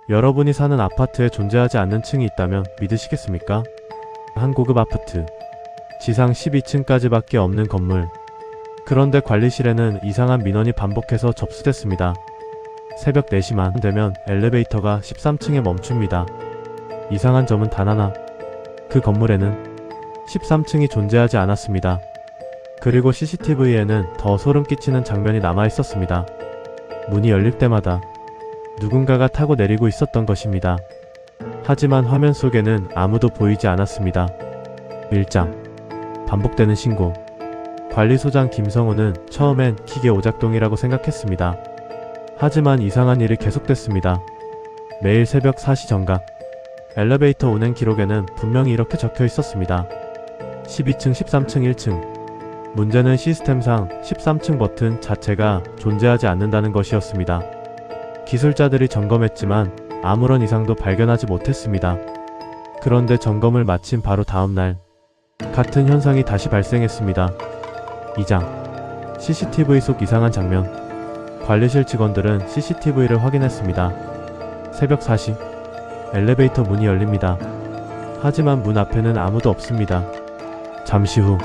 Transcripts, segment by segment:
여러분이 사는 아파트에 존재하지 않는 층이 있다면 믿으시겠습니까? 한 고급 아파트. 지상 12층까지밖에 없는 건물. 그런데 관리실에는 이상한 민원이 반복해서 접수됐습니다. 새벽 4시만 되면 엘리베이터가 13층에 멈춥니다. 이상한 점은 단 하나. 그 건물에는 13층이 존재하지 않았습니다. 그리고 CCTV에는 더 소름 끼치는 장면이 남아 있었습니다. 문이 열릴 때마다 누군가가 타고 내리고 있었던 것입니다. 하지만 화면 속에는 아무도 보이지 않았습니다. 1장. 반복되는 신고. 관리소장 김성우는 처음엔 기계 오작동이라고 생각했습니다. 하지만 이상한 일이 계속됐습니다. 매일 새벽 4시 정각. 엘리베이터 운행 기록에는 분명히 이렇게 적혀 있었습니다. 12층, 13층, 1층. 문제는 시스템상 13층 버튼 자체가 존재하지 않는다는 것이었습니다. 기술자들이 점검했지만 아무런 이상도 발견하지 못했습니다. 그런데 점검을 마친 바로 다음날 같은 현상이 다시 발생했습니다. 2장. CCTV 속 이상한 장면. 관리실 직원들은 CCTV를 확인했습니다. 새벽 4시. 엘리베이터 문이 열립니다. 하지만 문 앞에는 아무도 없습니다. 잠시 후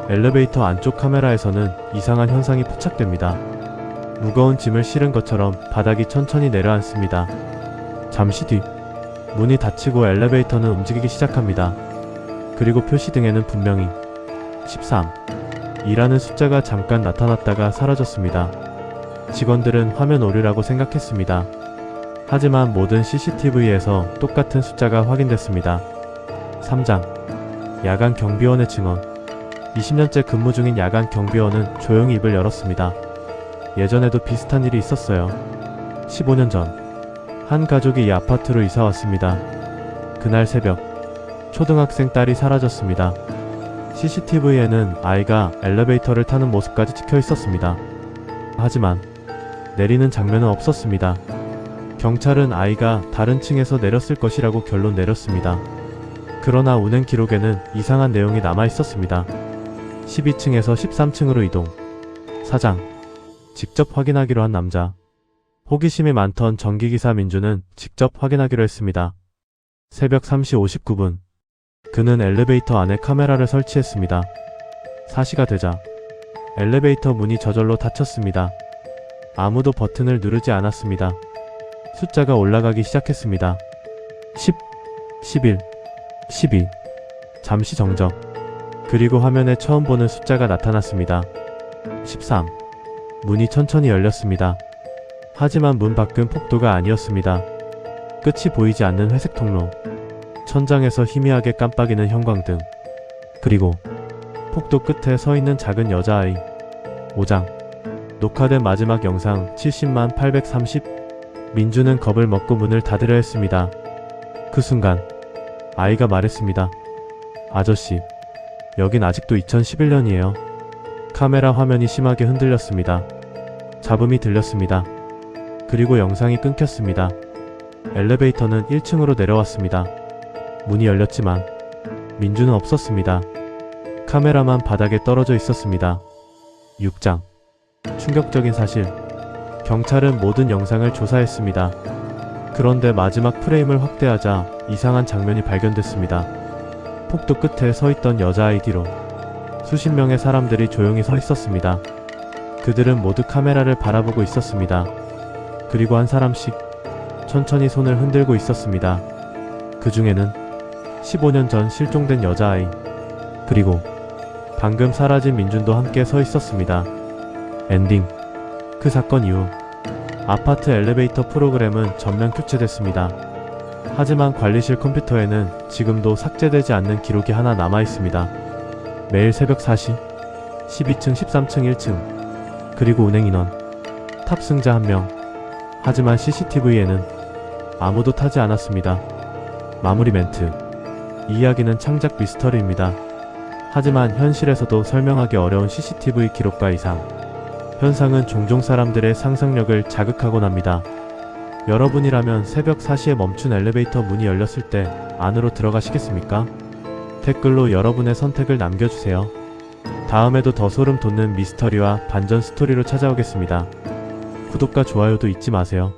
엘리베이터 안쪽 카메라에서는 이상한 현상이 포착됩니다. 무거운 짐을 실은 것처럼 바닥이 천천히 내려앉습니다. 잠시 뒤 문이 닫히고 엘리베이터는 움직이기 시작합니다. 그리고 표시등에는 분명히 13 이라는 숫자가 잠깐 나타났다가 사라졌습니다. 직원들은 화면 오류라고 생각했습니다. 하지만 모든 CCTV에서 똑같은 숫자가 확인됐습니다. 3장. 야간 경비원의 증언. 20년째 근무 중인 야간 경비원은 조용히 입을 열었습니다. 예전에도 비슷한 일이 있었어요. 15년 전 한 가족이 이 아파트로 이사 왔습니다. 그날 새벽 초등학생 딸이 사라졌습니다. CCTV에는 아이가 엘리베이터를 타는 모습까지 찍혀 있었습니다. 하지만 내리는 장면은 없었습니다. 경찰은 아이가 다른 층에서 내렸을 것이라고 결론 내렸습니다. 그러나 운행 기록에는 이상한 내용이 남아 있었습니다. 12층에서 13층으로 이동. 4장. 직접 확인하기로 한 남자. 호기심이 많던 전기기사 민주는 직접 확인하기로 했습니다. 새벽 3시 59분. 그는 엘리베이터 안에 카메라를 설치했습니다. 4시가 되자 엘리베이터 문이 저절로 닫혔습니다. 아무도 버튼을 누르지 않았습니다. 숫자가 올라가기 시작했습니다. 10, 11, 12. 잠시 정적. 그리고 화면에 처음 보는 숫자가 나타났습니다. 13. 문이 천천히 열렸습니다. 하지만 문 밖은 폭도가 아니었습니다. 끝이 보이지 않는 회색 통로. 천장에서 희미하게 깜빡이는 형광등. 그리고 폭도 끝에 서 있는 작은 여자아이. 5장. 녹화된 마지막 영상 70만 830. 민주는 겁을 먹고 문을 닫으려 했습니다. 그 순간 아이가 말했습니다. 아저씨, 여긴 아직도 2011년이에요. 카메라 화면이 심하게 흔들렸습니다. 잡음이 들렸습니다. 그리고 영상이 끊겼습니다. 엘리베이터는 1층으로 내려왔습니다. 문이 열렸지만 민주는 없었습니다. 카메라만 바닥에 떨어져 있었습니다. 6장. 충격적인 사실. 경찰은 모든 영상을 조사했습니다. 그런데 마지막 프레임을 확대하자 이상한 장면이 발견됐습니다. 폭도 끝에 서 있던 여자아이 뒤로 수십 명의 사람들이 조용히 서 있었습니다. 그들은 모두 카메라를 바라보고 있었습니다. 그리고 한 사람씩 천천히 손을 흔들고 있었습니다. 그 중에는 15년 전 실종된 여자아이, 그리고 방금 사라진 민준도 함께 서 있었습니다. 엔딩. 그 사건 이후 아파트 엘리베이터 프로그램은 전면 교체됐습니다. 하지만 관리실 컴퓨터에는 지금도 삭제되지 않는 기록이 하나 남아 있습니다. 매일 새벽 4시, 12층, 13층, 1층, 그리고 운행 인원, 탑승자 1명. 하지만 CCTV에는 아무도 타지 않았습니다. 마무리 멘트. 이 이야기는 창작 미스터리입니다. 하지만 현실에서도 설명하기 어려운 CCTV 기록과 이상, 현상은 종종 사람들의 상상력을 자극하곤 합니다. 여러분이라면 새벽 4시에 멈춘 엘리베이터 문이 열렸을 때 안으로 들어가시겠습니까? 댓글로 여러분의 선택을 남겨주세요. 다음에도 더 소름 돋는 미스터리와 반전 스토리로 찾아오겠습니다. 구독과 좋아요도 잊지 마세요.